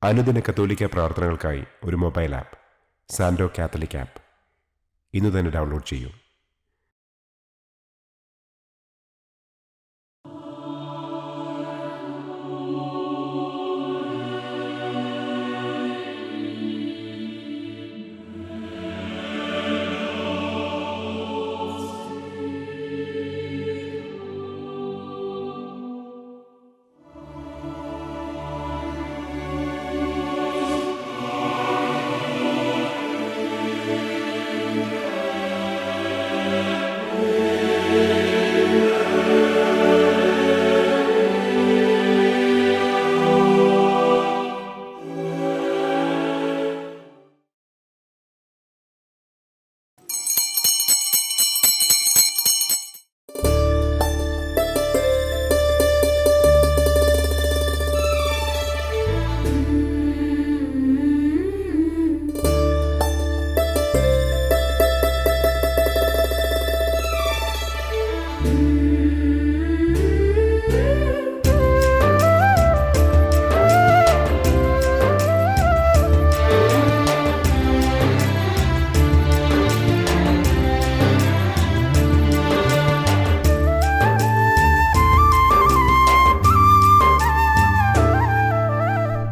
അനുദിന കത്തോലിക്ക പ്രാർത്ഥനകൾക്കായി ഒരു മൊബൈൽ ആപ്പ് സാൻഡോ കാത്തലിക് ആപ്പ് ഇന്ന് തന്നെ ഡൗൺലോഡ് ചെയ്യൂ.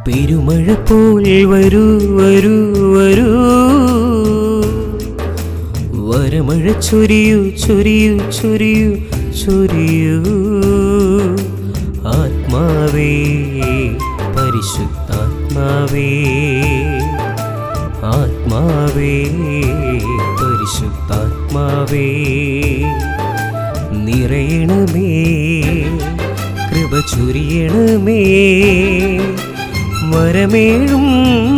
പെരുമഴ പോൽ വരൂ വരൂ വരൂ, വരമഴ ചൊരിയൂ ചൊരിയൂ ചൊരിയൂ ചൊരിയൂ. ആത്മാവേ പരിശുദ്ധാത്മാവേ, ആത്മാവേ പരിശുദ്ധാത്മാവേ, നിറയണമേ കൃപ ചൊരിയണമേ, വരമേഴും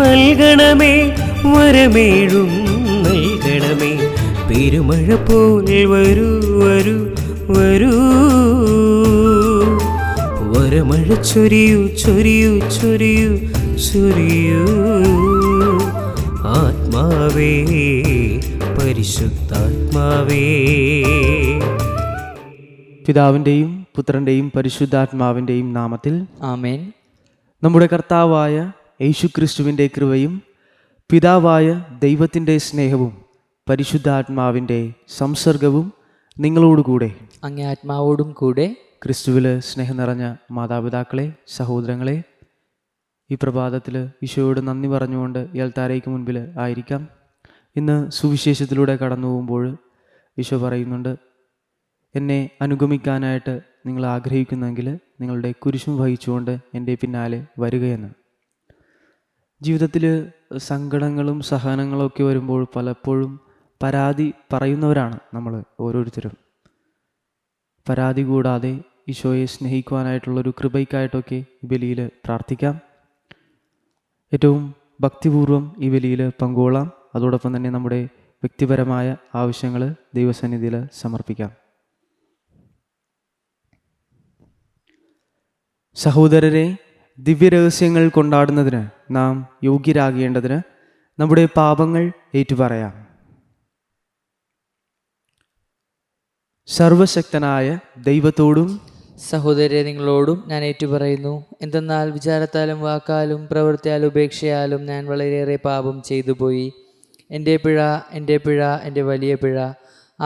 നൽകണമേ, വരമേഴും നൽകണമേ. പെരുമഴ പോൽ വരൂ വരൂ വരൂ, വരമഴ ചൊരിയൂ ചൊരിയൂ ചൊരിയൂ ചൊരിയൂ. ആത്മാവേ പരിശുദ്ധാത്മാവേ. പിതാവിൻ്റെയും പുത്രൻ്റെയും പരിശുദ്ധാത്മാവിൻ്റെയും നാമത്തിൽ ആമേൻ. നമ്മുടെ കർത്താവായ യേശുക്രിസ്തുവിൻ്റെ കൃപയും പിതാവായ ദൈവത്തിൻ്റെ സ്നേഹവും പരിശുദ്ധാത്മാവിൻ്റെ സംസർഗവും നിങ്ങളോടുകൂടെ. അങ്ങേ ആത്മാവോടും കൂടെ. ക്രിസ്തുവിൽ സ്നേഹം നിറഞ്ഞ മാതാപിതാക്കളെ, സഹോദരങ്ങളെ, ഈ പ്രഭാതത്തിൽ ഈശോയോട് നന്ദി പറഞ്ഞുകൊണ്ട് എൽത്താരയ്ക്ക് മുൻപിൽ ആയിരിക്കാം. ഇന്ന് സുവിശേഷത്തിലൂടെ കടന്നു പോകുമ്പോൾ ഈശോ പറയുന്നുണ്ട്, എന്നെ അനുഗമിക്കാനായിട്ട് നിങ്ങൾ ആഗ്രഹിക്കുന്നെങ്കിൽ നിങ്ങളുടെ കുരിശും വഹിച്ചുകൊണ്ട് എൻ്റെ പിന്നാലെ വരികയെന്ന്. ജീവിതത്തിൽ സങ്കടങ്ങളും സഹനങ്ങളും ഒക്കെ വരുമ്പോൾ പലപ്പോഴും പരാതി പറയുന്നവരാണ് നമ്മൾ ഓരോരുത്തരും. പരാതി കൂടാതെ ഈശോയെ സ്നേഹിക്കുവാനായിട്ടുള്ളൊരു കൃപയ്ക്കായിട്ടൊക്കെ ഈ ബലിയിൽ പ്രാർത്ഥിക്കാം. ഏറ്റവും ഭക്തിപൂർവ്വം ഈ ബലിയിൽ പങ്കുകൊള്ളാം. അതോടൊപ്പം തന്നെ നമ്മുടെ വ്യക്തിപരമായ ആവശ്യങ്ങൾ ദൈവസന്നിധിയിൽ സമർപ്പിക്കാം. സഹോദരരെ, ദിവ്യരഹസ്യങ്ങൾ കൊണ്ടാടുന്നതിന് നാം യോഗ്യരാകേണ്ടതിന് നമ്മുടെ പാപങ്ങൾ ഏറ്റുപറയാം. സർവശക്തനായ ദൈവത്തോടും സഹോദരരെ, നിങ്ങളോടും ഞാൻ ഏറ്റുപറയുന്നു. എന്തെന്നാൽ വിചാരത്താലും വാക്കാലും പ്രവൃത്തിയാലും ഉപേക്ഷയാലും ഞാൻ വളരെയേറെ പാപം ചെയ്തു പോയി. എൻ്റെ പിഴ, എൻ്റെ പിഴ, എൻ്റെ വലിയ പിഴ.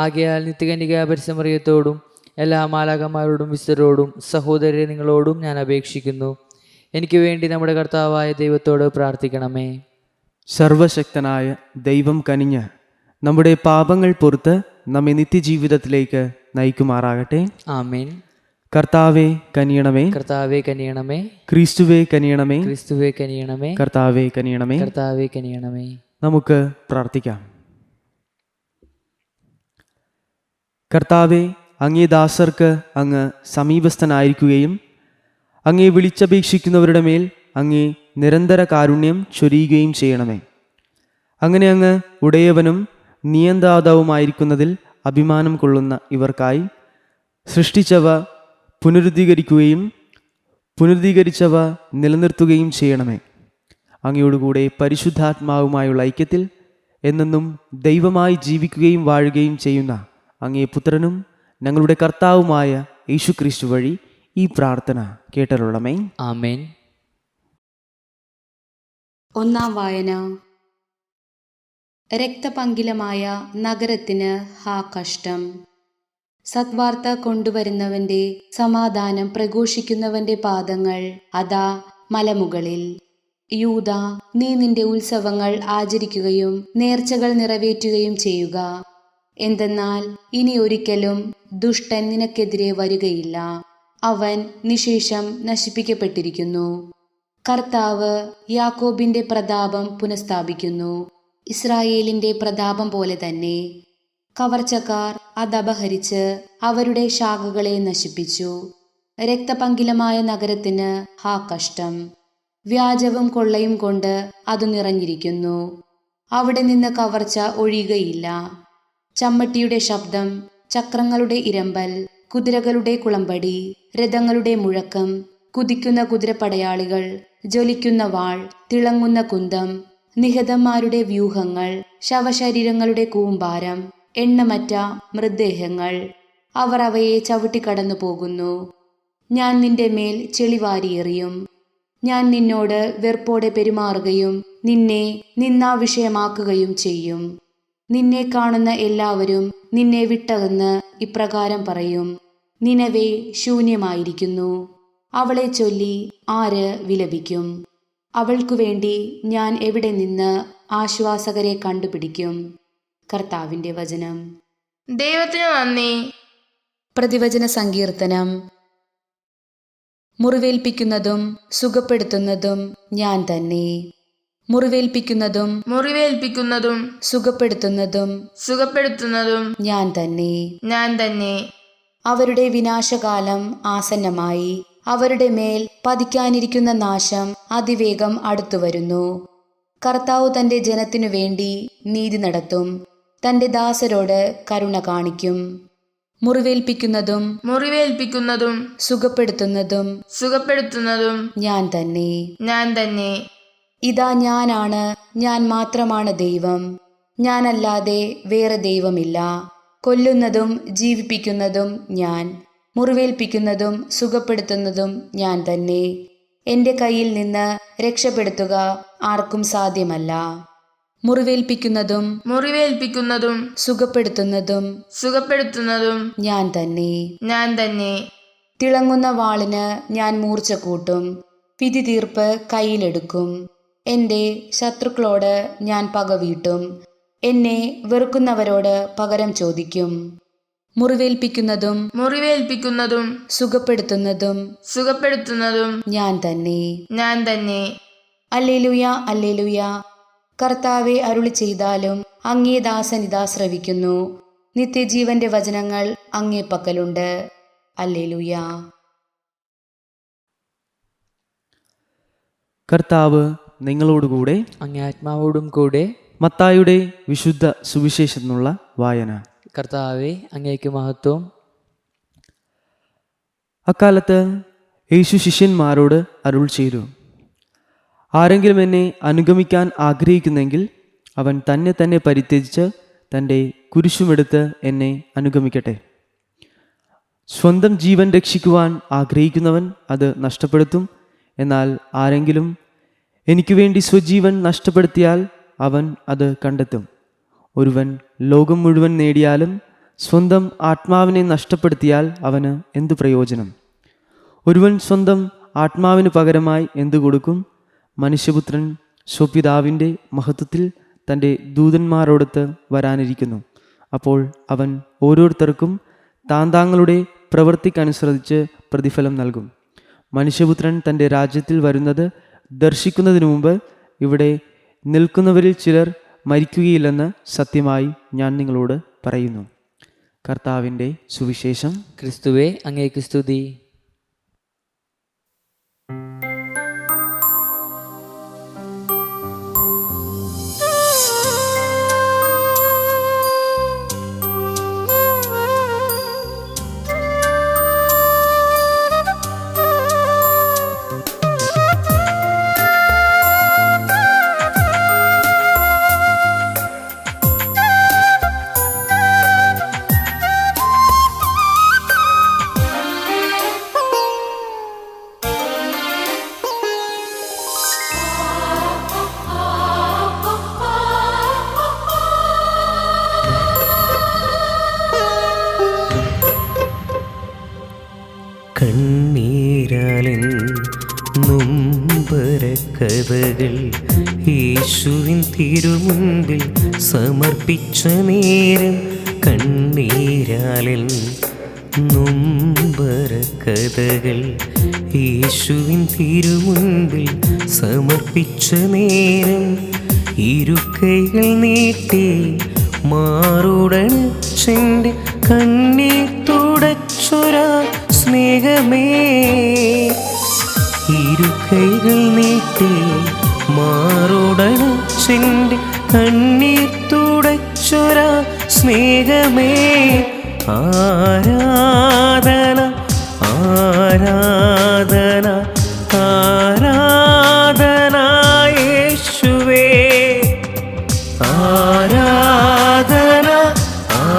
ആകയാൽ നിത്യകന്യകാ പരിസമറിയത്തോടും എല്ലാ മാലാഖമാരോടും വിശുദ്ധരോടും സഹോദരരെ നിങ്ങളോടും ഞാൻ അപേക്ഷിക്കുന്നു, എനിക്ക് വേണ്ടി നമ്മുടെ കർത്താവായ ദൈവത്തോട് പ്രാർത്ഥിക്കണമേ. സർവശക്തനായ ദൈവം കനിഞ്ഞ് നമ്മുടെ പാപങ്ങൾ പൊറുത്ത് നമ്മെ നിത്യജീവിതത്തിലേക്ക് നയിക്കുമാറാകട്ടെ. ആമേൻ. കർത്താവേ കനിയണമേ, കർത്താവേ കനിയണമേ. ക്രിസ്തുവേ കനിയണമേ, ക്രിസ്തുവേ കനിയണമേ. കർത്താവേ കനിയണമേ. കർത്താവേ കനിയണമേ. നമുക്ക് പ്രാർത്ഥിക്കാം. കർത്താവേ, അങ്ങേ ദാസർക്ക് അങ്ങ് സമീപസ്ഥനായിരിക്കുകയും അങ്ങേ വിളിച്ചപേക്ഷിക്കുന്നവരുടെ മേൽ അങ്ങേ നിരന്തര കാരുണ്യം ചൊരിയുകയും ചെയ്യണമേ. അങ്ങനെ അങ്ങ് ഉടയവനും നിയന്ത്രാതാവുമായിരിക്കുന്നതിൽ അഭിമാനം കൊള്ളുന്ന ഇവർക്കായി സൃഷ്ടിച്ചവ പുനരുദ്ധീകരിച്ചവ നിലനിർത്തുകയും ചെയ്യണമേ. അങ്ങയോടുകൂടെ പരിശുദ്ധാത്മാവുമായുള്ള ഐക്യത്തിൽ എന്നെന്നും ദൈവമായി ജീവിക്കുകയും വാഴുകയും ചെയ്യുന്ന അങ്ങേ പുത്രനും ഞങ്ങളുടെ കർത്താവുമായ യേശുക്രിസ്തു വഴി ഈ പ്രാർത്ഥന കേട്ടരുളമേ. ആമേൻ. ഒന്നാം വായന. രക്തപങ്കിലമായ നഗരത്തിന് ഹാ കഷ്ടം. സദ്വാർത്ത കൊണ്ടുവരുന്നവന്റെ, സമാധാനം പ്രഘോഷിക്കുന്നവന്റെ പാദങ്ങൾ അതാ മലമുകളിൽ. യൂദ, നീ നിന്റെ ഉത്സവങ്ങൾ ആചരിക്കുകയും നേർച്ചകൾ നിറവേറ്റുകയും ചെയ്യുക. എന്തെന്നാൽ ഇനി ഒരിക്കലും ദുഷ്ടൻ നിനക്കെതിരെ വരികയില്ല. അവൻ നിശേഷം നശിപ്പിക്കപ്പെട്ടിരിക്കുന്നു. കർത്താവ് യാക്കോബിന്റെ പ്രതാപം പുനഃസ്ഥാപിക്കുന്നു, ഇസ്രായേലിന്റെ പ്രതാപം പോലെ തന്നെ. കവർച്ചക്കാർ അതപഹരിച്ച് അവരുടെ ശാഖകളെ നശിപ്പിച്ചു. രക്തപങ്കിലമായ നഗരത്തിന് ഹാ കഷ്ടം. വ്യാജവും കൊള്ളയും കൊണ്ട് അത് നിറഞ്ഞിരിക്കുന്നു. അവിടെ നിന്ന് കവർച്ച ഒഴിയുകയില്ല. ചമ്മട്ടിയുടെ ശബ്ദം, ചക്രങ്ങളുടെ ഇരമ്പൽ, കുതിരകളുടെ കുളമ്പടി, രഥങ്ങളുടെ മുഴക്കം, കുതിക്കുന്ന കുതിരപ്പടയാളികൾ, ജ്വലിക്കുന്ന വാൾ, തിളങ്ങുന്ന കുന്തം, നിഹതന്മാരുടെ വ്യൂഹങ്ങൾ, ശവശരീരങ്ങളുടെ കൂമ്പാരം, എണ്ണമറ്റ മൃതദേഹങ്ങൾ. അവർ അവയെ ചവിട്ടിക്കടന്നു പോകുന്നു. ഞാൻ നിന്റെ മേൽ ചെളിവാരിയെറിയും. ഞാൻ നിന്നോട് വെറുപ്പോടെ പെരുമാറുകയും നിന്നെ നിന്ദാവിഷയമാക്കുകയും ചെയ്യും. നിന്നെ കാണുന്ന എല്ലാവരും നിന്നെ വിട്ടകന്ന് ഇപ്രകാരം പറയും: നിനവേ ശൂന്യമായിരിക്കുന്നു. അവളെ ചൊല്ലി ആര് വിലപിക്കും? അവൾക്കു വേണ്ടി ഞാൻ എവിടെ നിന്ന് ആശ്വാസകരെ കണ്ടുപിടിക്കും? കർത്താവിന്റെ വചനം. ദൈവത്തിന് നന്ദി. പ്രതിവചന സങ്കീർത്തനം. മുറിവേൽപ്പിക്കുന്നതും സുഖപ്പെടുത്തുന്നതും ഞാൻ തന്നെ. മുറിവേൽപ്പിക്കുന്നതും മുറിവേൽപ്പിക്കുന്നതും സുഖപ്പെടുത്തുന്നതും ഞാൻ തന്നെ. ഞാൻ തന്നെ. അവരുടെ വിനാശകാലം ആസന്നമായി. അവരുടെ മേൽ പതിക്കാനിരിക്കുന്ന നാശം അതിവേഗം അടുത്തുവരുന്നു. കർത്താവ് തന്റെ ജനത്തിനു വേണ്ടി നീതി നടത്തും, തന്റെ ദാസരോട് കരുണ കാണിക്കും. മുറിവേൽപ്പിക്കുന്നതും സുഖപ്പെടുത്തുന്നതും ഞാൻ തന്നെ. ഞാൻ തന്നെ. ഇതാ ഞാനാണ്, ഞാൻ മാത്രമാണ് ദൈവം. ഞാനല്ലാതെ വേറെ ദൈവമില്ല. കൊല്ലുന്നതും ജീവിപ്പിക്കുന്നതും ഞാൻ, മുറിവേൽപ്പിക്കുന്നതും സുഖപ്പെടുത്തുന്നതും ഞാൻ തന്നെ. എന്റെ കയ്യിൽ നിന്ന് രക്ഷപ്പെടുത്തുക ആർക്കും സാധ്യമല്ല. മുറിവേൽപ്പിക്കുന്നതും സുഖപ്പെടുത്തുന്നതും ഞാൻ തന്നെ. ഞാൻ തന്നെ. തിളങ്ങുന്ന വാളിന് ഞാൻ മൂർച്ച കൂട്ടും, വിധി തീർപ്പ് കയ്യിലെടുക്കും. എന്റെ ശത്രുക്കളോട് ഞാൻ പകവീട്ടും, എന്നെ വെറുക്കുന്നവരോട് പകരം ചോദിക്കും. മുറിവേൽപ്പിക്കുന്നതും സുഖപ്പെടുത്തുന്നതും ഞാൻ തന്നെ. ഞാൻ തന്നെ. Alleluia, alleluia. കർത്താവെ അരുളി ചെയ്താലും അങ്ങേ ദാസൻ ഇതാ ശ്രവിക്കുന്നു. നിത്യജീവന്റെ വചനങ്ങൾ അങ്ങേ പക്കലുണ്ട്. അല്ലേലൂയ. കർത്താവ് നിങ്ങളോടുകൂടെ, അങ്ങേ ആത്മാവോടും കൂടെ. മത്തായിയുടെ വിശുദ്ധ സുവിശേഷത്തിനുള്ള വായന. കർത്താവെ, അങ്ങേക്ക് മഹത്വം. അക്കാലത്ത് യേശു ശിഷ്യന്മാരോട് അരുൾ ചെയ്തു: ആരെങ്കിലും എന്നെ അനുഗമിക്കാൻ ആഗ്രഹിക്കുന്നെങ്കിൽ അവൻ തന്നെ പരിത്യജിച്ച് തൻ്റെ കുരിശുമെടുത്ത് എന്നെ അനുഗമിക്കട്ടെ. സ്വന്തം ജീവൻ രക്ഷിക്കുവാൻ ആഗ്രഹിക്കുന്നവൻ അത് നഷ്ടപ്പെടുത്തും. എന്നാൽ ആരെങ്കിലും എനിക്ക് വേണ്ടി സ്വജീവൻ നഷ്ടപ്പെടുത്തിയാൽ അവൻ അത് കണ്ടെത്തും. ഒരുവൻ ലോകം മുഴുവൻ നേടിയാലും സ്വന്തം ആത്മാവിനെ നഷ്ടപ്പെടുത്തിയാൽ അവന് എന്തു പ്രയോജനം? ഒരുവൻ സ്വന്തം ആത്മാവിന് പകരമായി എന്തു കൊടുക്കും? മനുഷ്യപുത്രൻ സ്വപിതാവിൻ്റെ മഹത്വത്തിൽ തൻ്റെ ദൂതന്മാരോടൊത്ത് വരാനിരിക്കുന്നു. അപ്പോൾ അവൻ ഓരോരുത്തർക്കും താന്താങ്ങളുടെ പ്രവൃത്തിക്കനുസരിച്ച് പ്രതിഫലം നൽകും. മനുഷ്യപുത്രൻ തൻ്റെ രാജ്യത്തിൽ വരുന്നത് ദർശിക്കുന്നതിനു മുമ്പ് ഇവിടെ നിൽക്കുന്നവരിൽ ചിലർ മരിക്കുകയില്ലെന്ന് സത്യമായി ഞാൻ നിങ്ങളോട് പറയുന്നു. കർത്താവിൻ്റെ സുവിശേഷം. ക്രിസ്തുവേ, അങ്ങേക്ക് സ്തുതി. കണ്ണീരാലിൻ നൊമ്പരക്കഥകൾ യേശുവിൻ തിരുമുൻപിൽ സമർപ്പിച്ച നേരം, കണ്ണീരാലിൻ നൊമ്പരക്കഥകൾ യേശുവിൻ തിരുമുൻപിൽ സമർപ്പിച്ച നേരം, ഇരുക്കൈകൾ നീട്ടി മാറുടച്ചെൻ്റെ കണ്ണീർ തുടച്ചൊരാ സ്നേഹമേ. ഇരുക്കൈകൾ നീട്ടി മാറുടച്ചെൻ്റെ കണ്ണീർ തുടച്ചൊരാ സ്നേഹമേ. ആരാധന ആരാധന ആരാധന യേശുവേ. ആരാധന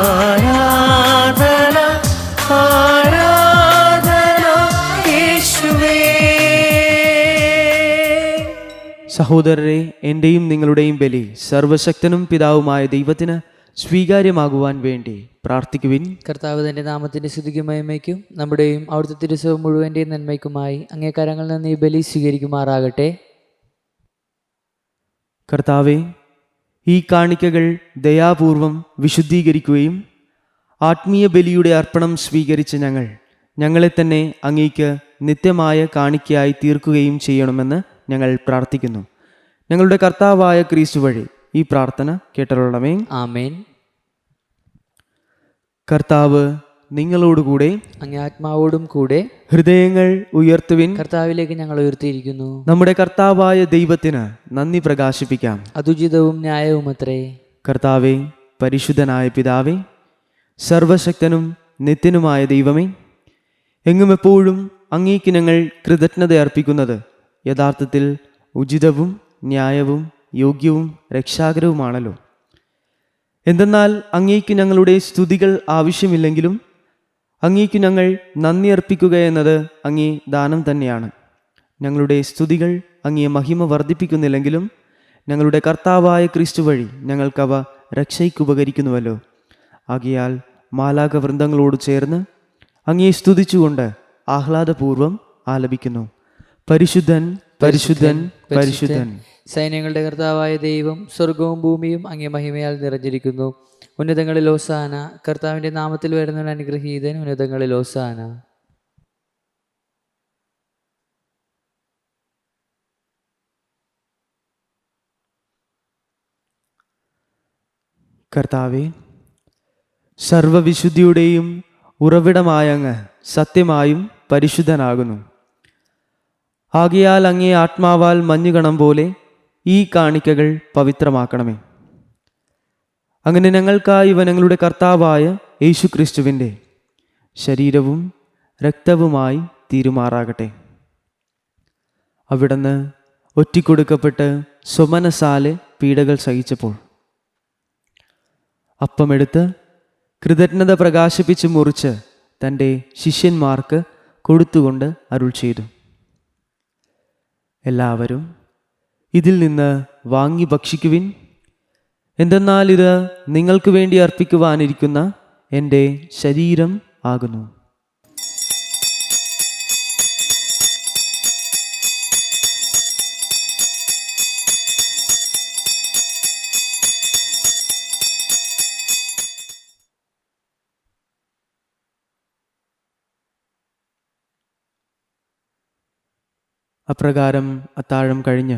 ആരാധന ആരാധന യേശുവേ. സഹോദരരെ, എൻ്റെയും നിങ്ങളുടെയും ബലി സർവശക്തനും പിതാവുമായ ദൈവത്തിന് സ്വീകാര്യമാകുവാൻ വേണ്ടി പ്രാർത്ഥിക്കുവിൻ. കർത്താവ് തൻ്റെ നാമത്തിൻ്റെ സ്തുതിക്കും മഹിമയ്ക്കും നമ്മുടെയും അവിടുത്തെ തിരുസഭ മുഴുവൻ്റെയും നന്മയ്ക്കുമായി അങ്ങേ കരങ്ങളിൽ നിന്ന് ഈ ബലി സ്വീകരിക്കുമാറാകട്ടെ. കർത്താവെ, ഈ കാണിക്കകൾ ദയാപൂർവം വിശുദ്ധീകരിക്കുകയും ആത്മീയ ബലിയുടെ അർപ്പണം സ്വീകരിച്ച് ഞങ്ങളെ തന്നെ അങ്ങേക്ക് നിത്യമായ കാണിക്കയായി തീർക്കുകയും ചെയ്യണമെന്ന് ഞങ്ങൾ പ്രാർത്ഥിക്കുന്നു. ഞങ്ങളുടെ കർത്താവായ ക്രിസ്തു വഴി ഈ പ്രാർത്ഥന കേട്ടരുളണമേ. ആമേൻ. കർത്താവ് നിങ്ങളോടുകൂടെ, അങ്ങേ ആത്മാവോടും കൂടെ. ഹൃദയങ്ങൾ ഉയർത്തുവിൻ. കർത്താവിലേക്ക് ഞങ്ങൾ ഉയർത്തിയിരിക്കുന്നു. നമ്മുടെ കർത്താവായ ദൈവത്തിന് നന്ദി പ്രകാശിപ്പിക്കാം. അതുചിതവും ന്യായവും അത്രേ. കർത്താവെ, പരിശുദ്ധനായ പിതാവേ, സർവശക്തനും നിത്യനുമായ ദൈവമേ, എങ്ങും എപ്പോഴും അങ്ങേക്ക് ഞങ്ങൾ കൃതജ്ഞത അർപ്പിക്കുന്നത് യഥാർത്ഥത്തിൽ ഉചിതവും ന്യായവും യോഗ്യവും രക്ഷാകരവുമാണല്ലോ. എന്തെന്നാൽ അങ്ങേക്ക് ഞങ്ങളുടെ സ്തുതികൾ ആവശ്യമില്ലെങ്കിലും അങ്ങേക്ക് ഞങ്ങൾ നന്ദി അർപ്പിക്കുക എന്നത് അങ്ങേ ദാനം തന്നെയാണ്. ഞങ്ങളുടെ സ്തുതികൾ അങ്ങേ മഹിമ വർദ്ധിപ്പിക്കുന്നില്ലെങ്കിലും ഞങ്ങളുടെ കർത്താവായ ക്രിസ്തു വഴി ഞങ്ങൾക്കവ രക്ഷയ്ക്കുപകരിക്കുന്നുവല്ലോ. ആകയാൽ മാലാഖ വൃന്ദങ്ങളോട് ചേർന്ന് അങ്ങേ സ്തുതിച്ചുകൊണ്ട് ആഹ്ലാദപൂർവം ആലപിക്കുന്നു. പരിശുദ്ധൻ പരിശുദ്ധൻ പരിശുദ്ധൻ. സൈന്യങ്ങളുടെ കർത്താവായ ദൈവം സ്വർഗവും ഭൂമിയും അങ്ങേ മഹിമയാൽ നിറഞ്ഞിരിക്കുന്നു. ഉന്നതങ്ങളിൽ ഹോസാന. കർത്താവിൻ്റെ നാമത്തിൽ വരുന്നവൻ അനുഗ്രഹീതൻ. ഉന്നതങ്ങളിൽ ഹോസാന. കർത്താവെ, സർവവിശുദ്ധിയുടെയും ഉറവിടമായ അങ്ങ് സത്യമായും പരിശുദ്ധനാകുന്നു. ആകയാൽ അങ്ങേ ആത്മാവാൽ മഞ്ഞുകണം പോലെ ഈ കാണിക്കകൾ പവിത്രമാക്കണമേ. അങ്ങനെ ഞങ്ങൾക്കായി ഇവ ഞങ്ങളുടെ കർത്താവായ യേശുക്രിസ്തുവിൻ്റെ ശരീരവും രക്തവുമായി തീരുമാറാകട്ടെ. അവിടുന്ന് ഒറ്റിക്കൊടുക്കപ്പെട്ട് സ്വമനസാലെ പീഡകൾ സഹിച്ചപ്പോൾ അപ്പമെടുത്ത് കൃതജ്ഞത പ്രകാശിപ്പിച്ച് മുറിച്ച് തൻ്റെ ശിഷ്യന്മാർക്ക് കൊടുത്തുകൊണ്ട് അരുൾ ചെയ്തു, എല്ലാവരും ഇതിൽ നിന്ന് വാങ്ങി ഭക്ഷിക്കുവിൻ. എന്തെന്നാൽ ഇത് നിങ്ങൾക്ക് വേണ്ടി അർപ്പിക്കുവാനിരിക്കുന്ന എൻ്റെ ശരീരം ആകുന്നു. അപ്രകാരം അത്താഴം കഴിഞ്ഞ്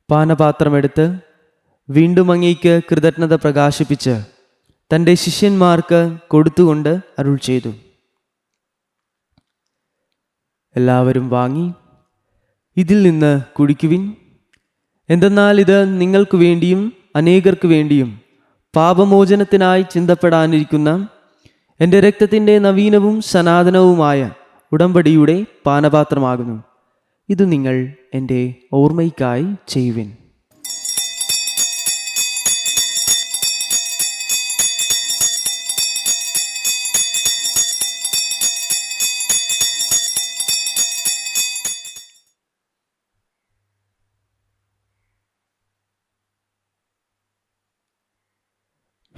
പാനപാത്രമെടുത്ത് വീണ്ടും അങ്ങേക്ക് കൃതജ്ഞത പ്രകാശിപ്പിച്ച് തൻ്റെ ശിഷ്യന്മാർക്ക് കൊടുത്തുകൊണ്ട് അരുൾ ചെയ്തു, എല്ലാവരും വാങ്ങി ഇതിൽ നിന്ന് കുടിക്കുവിൻ. എന്തെന്നാൽ ഇത് നിങ്ങൾക്ക് വേണ്ടിയും അനേകർക്ക് വേണ്ടിയും പാപമോചനത്തിനായി ചിന്തപ്പെടാനിരിക്കുന്ന എൻ്റെ രക്തത്തിൻ്റെ നവീനവും സനാതനവുമായ ഉടമ്പടിയുടെ പാനപാത്രമാകുന്നു. ഇത് നിങ്ങൾ എൻ്റെ ഓർമ്മയ്ക്കായി ചെയ്യുവിൻ.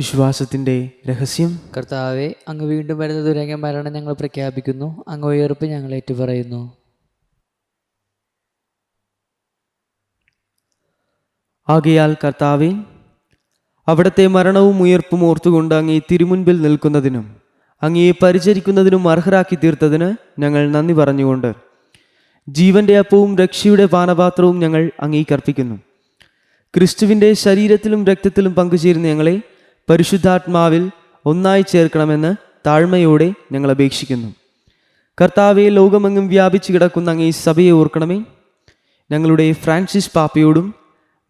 വിശ്വാസത്തിൻ്റെ രഹസ്യം. കർത്താവെ, അങ്ങ് വീണ്ടും വരുന്നത് അങ്ങ് മരണം ഞങ്ങൾ പ്രഖ്യാപിക്കുന്നു. അങ്ങ് ഉയർപ്പ് ഞങ്ങൾ ഏറ്റുപറയുന്നു. ആകയാൽ കർത്താവെ, അവിടുത്തെ മരണവും ഉയർപ്പും ഓർത്തുകൊണ്ട് അങ്ങേ തിരുമുൻപിൽ നിൽക്കുന്നതിനും അങ്ങയെ പരിചരിക്കുന്നതിനും അർഹരാക്കി തീർത്തതിന് ഞങ്ങൾ നന്ദി പറഞ്ഞുകൊണ്ട് ജീവന്റെ അപ്പവും രക്ഷയുടെ പാനപാത്രവും ഞങ്ങൾ അങ്ങേക്കർപ്പിക്കുന്നു. ക്രിസ്തുവിൻ്റെ ശരീരത്തിലും രക്തത്തിലും പങ്കുചേരുന്ന ഞങ്ങളെ പരിശുദ്ധാത്മാവിൽ ഒന്നായി ചേർക്കണമെന്ന് താഴ്മയോടെ ഞങ്ങൾ അപേക്ഷിക്കുന്നു. കർത്താവെ, ലോകമെങ്ങും വ്യാപിച്ചു കിടക്കുന്ന അങ്ങേ സഭയെ ഓർക്കണമേ. ഞങ്ങളുടെ ഫ്രാൻസിസ് പാപ്പയോടും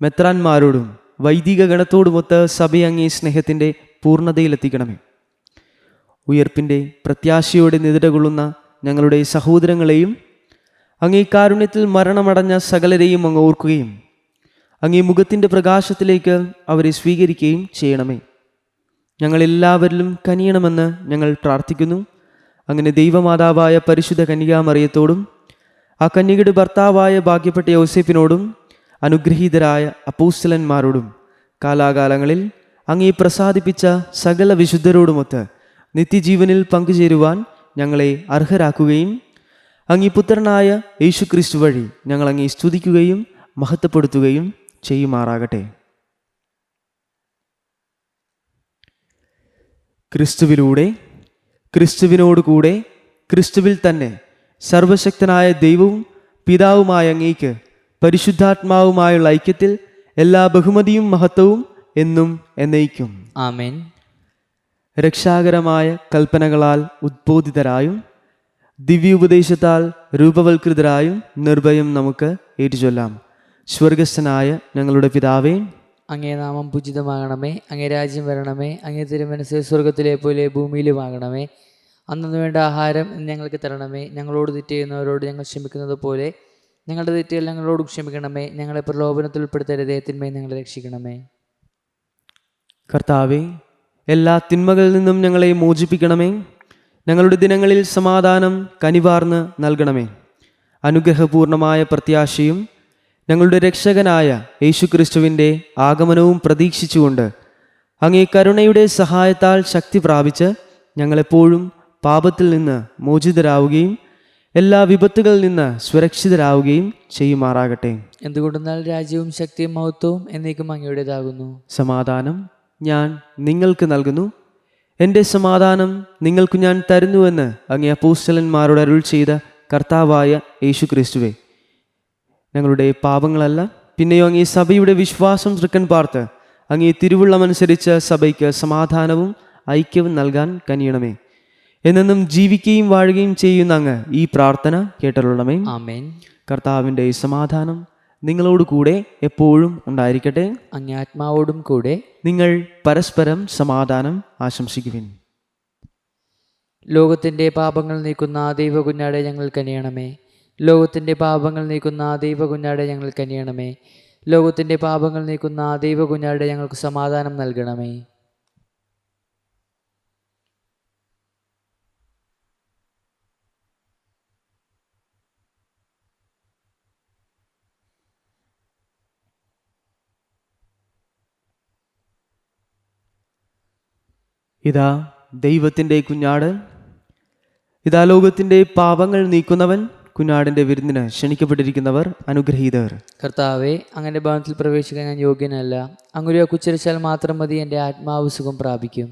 മെത്രാന്മാരോടും വൈദിക ഗണത്തോടുമൊത്ത് സഭയെ അങ്ങേ സ്നേഹത്തിൻ്റെ പൂർണ്ണതയിലെത്തിക്കണമേ. ഉയർപ്പിൻ്റെ പ്രത്യാശയോടെ നിദ്രകൊള്ളുന്ന ഞങ്ങളുടെ സഹോദരങ്ങളെയും അങ്ങേ കാരുണ്യത്തിൽ മരണമടഞ്ഞ സകലരെയും അങ്ങ് ഓർക്കുകയും അങ്ങേ മുഖത്തിൻ്റെ പ്രകാശത്തിലേക്ക് അവരെ സ്വീകരിക്കുകയും ചെയ്യണമേ. ഞങ്ങളെല്ലാവരിലും കനിയണമെന്ന് ഞങ്ങൾ പ്രാർത്ഥിക്കുന്നു. അങ്ങനെ ദൈവമാതാവായ പരിശുദ്ധ കന്യകാമറിയത്തോടും ആ കന്യകയുടെ ഭർത്താവായ ഭാഗ്യപ്പെട്ട യോസേപ്പിനോടും അനുഗ്രഹീതരായ അപ്പോസ്തലന്മാരോടും കാലാകാലങ്ങളിൽ അങ്ങേ പ്രസാദിപ്പിച്ച സകല വിശുദ്ധരോടുമൊത്ത് നിത്യജീവനിൽ പങ്കുചേരുവാൻ ഞങ്ങളെ അർഹരാക്കുകയും അങ്ങേ പുത്രനായ യേശുക്രിസ്തു വഴി ഞങ്ങൾ അങ്ങേ സ്തുതിക്കുകയും മഹത്വപ്പെടുത്തുകയും ചെയ്യുമാറാകട്ടെ. ക്രിസ്തുവിലൂടെ, ക്രിസ്തുവിനോടുകൂടെ, ക്രിസ്തുവിൽ തന്നെ സർവശക്തനായ ദൈവവും പിതാവുമായ അങ്ങേക്ക് പരിശുദ്ധാത്മാവുമായുള്ള ഐക്യത്തിൽ എല്ലാ ബഹുമതിയും മഹത്വവും എന്നും എന്നേക്കും. ആമേൻ. രക്ഷാകരമായ കൽപ്പനകളാൽ ഉദ്ബോധിതരായും ദിവ്യോപദേശത്താൽ രൂപവൽകൃതരായും നിർഭയം നമുക്ക് ഏറ്റുചൊല്ലാം. സ്വർഗസ്ഥനായ ഞങ്ങളുടെ പിതാവേ, അങ്ങേ നാമം പൂജിതമാകണമേ. അങ്ങേ രാജ്യം വരണമേ. അങ്ങേ തിരുമനസ്സ് സ്വർഗത്തിലെ പോലെ ഭൂമിയിലുമാകണമേ. അന്നു വേണ്ട ആഹാരം ഇന്ന് ഞങ്ങൾക്ക് തരണമേ. ഞങ്ങളോട് തെറ്റ് ചെയ്യുന്നവരോട് ഞങ്ങൾ ക്ഷമിക്കുന്നത് പോലെ ഞങ്ങളുടെ തെറ്റുകൾ ഞങ്ങളോട് ക്ഷമിക്കണമേ. ഞങ്ങളെ പ്രലോഭനത്തിൽ ഉൾപ്പെടുത്തരുതേ, തിന്മയെ ഞങ്ങളെ രക്ഷിക്കണമേ. കർത്താവേ, എല്ലാ തിന്മകളിൽ നിന്നും ഞങ്ങളെ മോചിപ്പിക്കണമേ. ഞങ്ങളുടെ ദിനങ്ങളിൽ സമാധാനം കനിവാർന്ന് നൽകണമേ. അനുഗ്രഹപൂർണമായ പ്രത്യാശയും ഞങ്ങളുടെ രക്ഷകനായ യേശുക്രിസ്തുവിൻ്റെ ആഗമനവും പ്രതീക്ഷിച്ചുകൊണ്ട് അങ്ങേ കരുണയുടെ സഹായത്താൽ ശക്തി പ്രാപിച്ച് ഞങ്ങളെപ്പോഴും പാപത്തിൽ നിന്ന് മോചിതരാവുകയും എല്ലാ വിപത്തുകളിൽ നിന്ന് സുരക്ഷിതരാവുകയും ചെയ്യുമാറാകട്ടെ. എന്തുകൊണ്ടെന്നാൽ രാജ്യവും ശക്തിയും മഹത്വവും എന്നേക്കും അങ്ങയുടേതാകുന്നു. സമാധാനം ഞാൻ നിങ്ങൾക്ക് നൽകുന്നു, എൻ്റെ സമാധാനം നിങ്ങൾക്ക് ഞാൻ തരുന്നുവെന്ന് അങ്ങേ അപ്പോസ്തലന്മാരോട് അരുൾ ചെയ്ത കർത്താവായ യേശുക്രിസ്തുവേ, ഞങ്ങളുടെ പാപങ്ങളല്ല പിന്നെയോ അങ്ങേ സഭയുടെ വിശ്വാസം തൃക്കൻ പാർത്ത് അങ്ങേ തിരുവുള്ളമനുസരിച്ച് സഭയ്ക്ക് സമാധാനവും ഐക്യവും നൽകാൻ കനിയണമേ. എന്നെന്നും ജീവിക്കുകയും വാഴുകയും ചെയ്യുന്ന അങ്ങ് ഈ പ്രാർത്ഥന കേട്ടരുളണമേ. ആമേൻ. കർത്താവിൻ്റെ സമാധാനം നിങ്ങളോട് കൂടെ എപ്പോഴും ഉണ്ടായിരിക്കട്ടെ. അങ്ങേ ആത്മാവോടും കൂടെ. നിങ്ങൾ പരസ്പരം സമാധാനം ആശംസിക്കുവിൻ. ലോകത്തിൻ്റെ പാപങ്ങൾ നീക്കുന്ന ദൈവകുഞ്ഞാടെ ഞങ്ങൾ കനിയണമേ. ലോകത്തിൻ്റെ പാപങ്ങൾ നീക്കുന്ന ദൈവകുഞ്ഞാടെ ഞങ്ങൾ കനിയണമേ. ലോകത്തിൻ്റെ പാപങ്ങൾ നീക്കുന്ന ദൈവകുഞ്ഞാടെ ഞങ്ങൾക്ക് സമാധാനം നൽകണമേ. ഇതാ ദൈവത്തിൻ്റെ കുഞ്ഞാട്, ഇതാ ലോകത്തിൻ്റെ പാപങ്ങൾ നീക്കുന്നവൻ. കുഞ്ഞാടിൻ്റെ വിരുന്നിന് ക്ഷണിക്കപ്പെട്ടിരിക്കുന്നവർ അനുഗ്രഹീതർ. കർത്താവെ, അങ്ങയുടെ ഭവനത്തിൽ പ്രവേശിക്കാൻ ഞാൻ യോഗ്യനല്ല. അങ്ങൊരു കുച്ചരിച്ചാൽ മാത്രം മതി, എൻ്റെ ആത്മാവ് സുഖം പ്രാപിക്കും.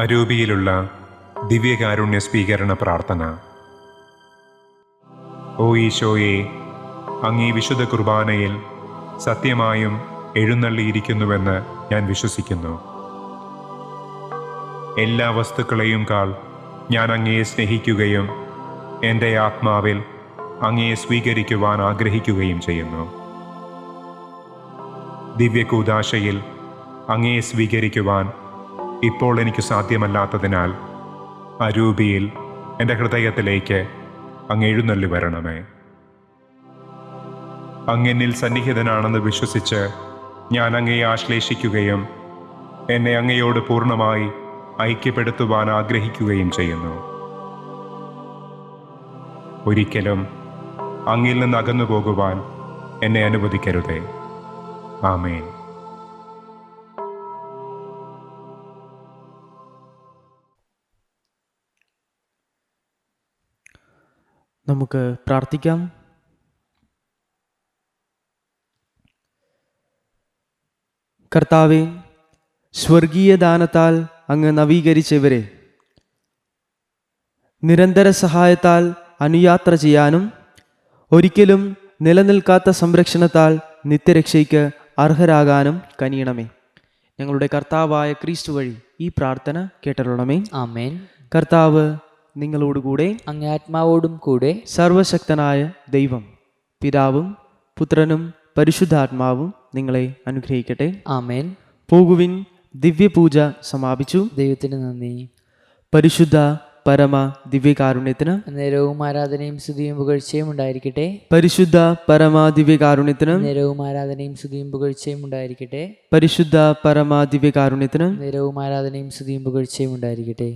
അരൂപിയിലുള്ള ദിവ്യകാരുണ്യ സ്വീകരണ പ്രാർത്ഥന. ഓ ഈശോയെ, അങ്ങീ വിശുദ്ധ കുർബാനയിൽ സത്യമായും എഴുന്നള്ളിയിരിക്കുന്നുവെന്ന് ഞാൻ വിശ്വസിക്കുന്നു. എല്ലാ വസ്തുക്കളെയും കാൾ ഞാൻ അങ്ങയെ സ്നേഹിക്കുകയും എൻ്റെ ആത്മാവിൽ അങ്ങയെ സ്വീകരിക്കുവാൻ ആഗ്രഹിക്കുകയും ചെയ്യുന്നു. ദിവ്യകൂദാശയിൽ അങ്ങയെ സ്വീകരിക്കുവാൻ ഇപ്പോൾ എനിക്ക് സാധ്യമല്ലാത്തതിനാൽ അരൂപിയിൽ എൻ്റെ ഹൃദയത്തിലേക്ക് അങ്ങ് എഴുന്നള്ളി വരണമേ. അങ്ങെന്നിൽ സന്നിഹിതനാണെന്ന് വിശ്വസിച്ച് ഞാൻ അങ്ങയെ ആശ്ലേഷിക്കുകയും എന്നെ അങ്ങയോട് പൂർണ്ണമായി ഐക്യപ്പെടുത്തുവാൻ ആഗ്രഹിക്കുകയും ചെയ്യുന്നു. ഒരിക്കലും അങ്ങിൽ നിന്ന് അകന്നു പോകുവാൻ എന്നെ അനുവദിക്കരുതേ. ആമേൻ. നമുക്ക് പ്രാർത്ഥിക്കാം. കർത്താവേ, സ്വർഗീയ ദാനത്താൽ അങ്ങ് നവീകരിച്ചവരെ നിരന്തര സഹായത്താൽ അനുയാത്ര ചെയ്യാനും ഒരിക്കലും നിലനിൽക്കാത്ത സംരക്ഷണത്താൽ നിത്യരക്ഷയ്ക്ക് അർഹരാകാനും കനിയണമേ. ഞങ്ങളുടെ കർത്താവായ ക്രിസ്തു വഴി ഈ പ്രാർത്ഥന കേട്ടരുളണമേ. ആമേൻ. കർത്താവ് നിങ്ങളോടുകൂടെ, അങ്ങേ ആത്മാവോടും കൂടെ. സർവശക്തനായ ദൈവം പിതാവും പുത്രനും പരിശുദ്ധാത്മാവും നിങ്ങളെ അനുഗ്രഹിക്കട്ടെ. ആമേൻ. പോകുവിൻ, ദിവ്യപൂജ സമാപിച്ചു. ദൈവത്തിന് നന്ദി. പരിശുദ്ധ പരമ ദിവ്യകാരുണ്യത്തിന് നേരവും ആരാധനയും സ്തുതിയും പുകഴ്ചയും ഉണ്ടായിരിക്കട്ടെ. പരിശുദ്ധ പരമ ദിവ്യകാരുണ്യത്തിന് നേരവും ആരാധനയും സ്തുതിയും പുകഴ്ചയും ഉണ്ടായിരിക്കട്ടെ. പരിശുദ്ധ പരമ ദിവ്യകാരുണ്യത്തിന് നേരവും ആരാധനയും സ്തുതിയും പുകഴ്ചയും ഉണ്ടായിരിക്കട്ടെ.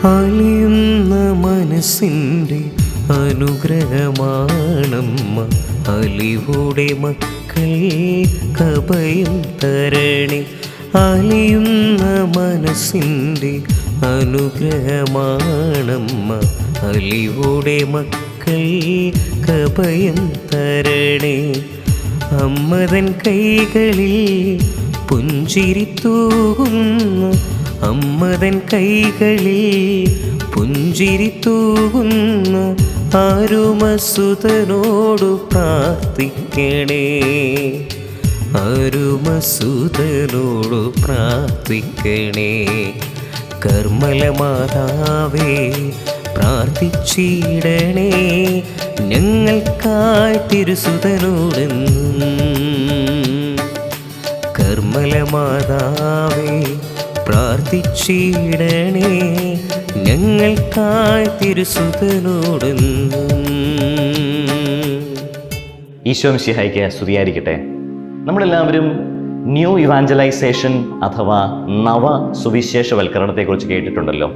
അലിയുന്ന മനസ്സിൻ്റെ അനുഗ്രഹമാണമ്മ, അലിവുടെ മക്കൾ കഭയം തരണി. അലിയുന്ന മനസ്സിൻ്റെ അനുഗ്രഹമാണമ്മ, അലിവുടെ മക്കൾ കഭയം തരണി. അമ്മതൻ കൈകളിൽ പുഞ്ചിരി തൂകുന്ന, അമ്മതൻ കൈകളിൽ പുഞ്ചിരി തൂകുന്ന അരുമസുതനോടു പ്രാർത്ഥിക്കണേ, അരുമസുതനോടു പ്രാർത്ഥിക്കണേ. കർമ്മലമാതാവേ പ്രാർത്ഥിച്ചിടണേ, ഞങ്ങൾക്കായി തിരുസുതനോടെന്നും. കർമ്മലമാതാവേ പ്രാർത്ഥിച്ചിടണേ, ഞങ്ങൾക്കായി തിരുസുതനോടെന്നും. ഈശോ മിശിഹായ്ക്ക് സ്തുതിയായിരിക്കട്ടെ. നമ്മളെല്ലാവരും ന്യൂ ഇവാഞ്ചലൈസേഷൻ അഥവാ നവ സുവിശേഷവൽക്കരണത്തെക്കുറിച്ച് കേട്ടിട്ടുണ്ടല്ലോ.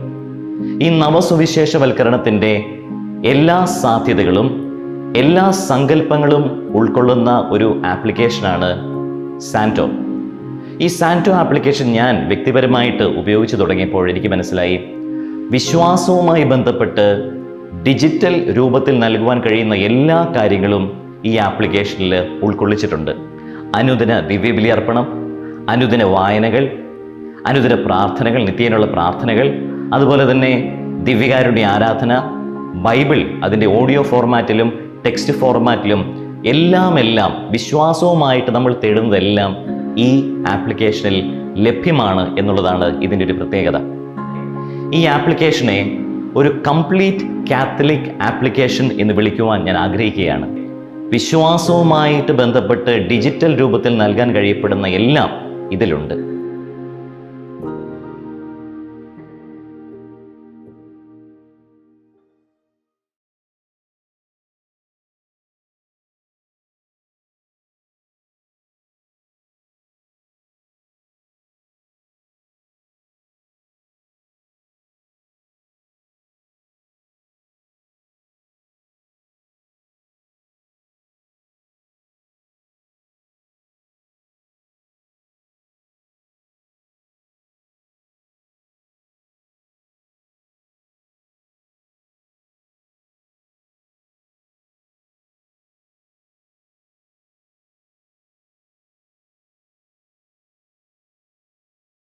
ഈ നവസുവിശേഷവൽക്കരണത്തിൻ്റെ എല്ലാ സാധ്യതകളും എല്ലാ സങ്കല്പങ്ങളും ഉൾക്കൊള്ളുന്ന ഒരു ആപ്ലിക്കേഷനാണ് സാന്റോ. ഈ സാന്റോ ആപ്ലിക്കേഷൻ ഞാൻ വ്യക്തിപരമായിട്ട് ഉപയോഗിച്ച് തുടങ്ങിയപ്പോൾ എനിക്ക് മനസ്സിലായി, വിശ്വാസവുമായി ബന്ധപ്പെട്ട് ഡിജിറ്റൽ രൂപത്തിൽ നൽകുവാൻ കഴിയുന്ന എല്ലാ കാര്യങ്ങളും ഈ ആപ്ലിക്കേഷനിൽ ഉൾക്കൊള്ളിച്ചിട്ടുണ്ട്. അനുദിന ദിവ്യബലി അർപ്പണം, അനുദിന വായനകൾ, അനുദിന പ്രാർത്ഥനകൾ, നിത്യേനുള്ള പ്രാർത്ഥനകൾ, അതുപോലെ തന്നെ ദിവ്യകാരുണ്യ ആരാധന, ബൈബിൾ അതിൻ്റെ ഓഡിയോ ഫോർമാറ്റിലും ടെക്സ്റ്റ് ഫോർമാറ്റിലും എല്ലാം വിശ്വാസവുമായിട്ട് നമ്മൾ തേടുന്നതെല്ലാം ഈ ആപ്ലിക്കേഷനിൽ ലഭ്യമാണ് എന്നുള്ളതാണ് ഇതിൻ്റെ ഒരു പ്രത്യേകത. ഈ ആപ്ലിക്കേഷനെ ഒരു കംപ്ലീറ്റ് കാത്തലിക് ആപ്ലിക്കേഷൻ എന്ന് വിളിക്കുവാൻ ഞാൻ ആഗ്രഹിക്കുകയാണ്. വിശ്വാസവുമായിട്ട് ബന്ധപ്പെട്ട് ഡിജിറ്റൽ രൂപത്തിൽ നൽകാൻ കഴിയപ്പെടുന്ന എല്ലാം ഇതിലുണ്ട്.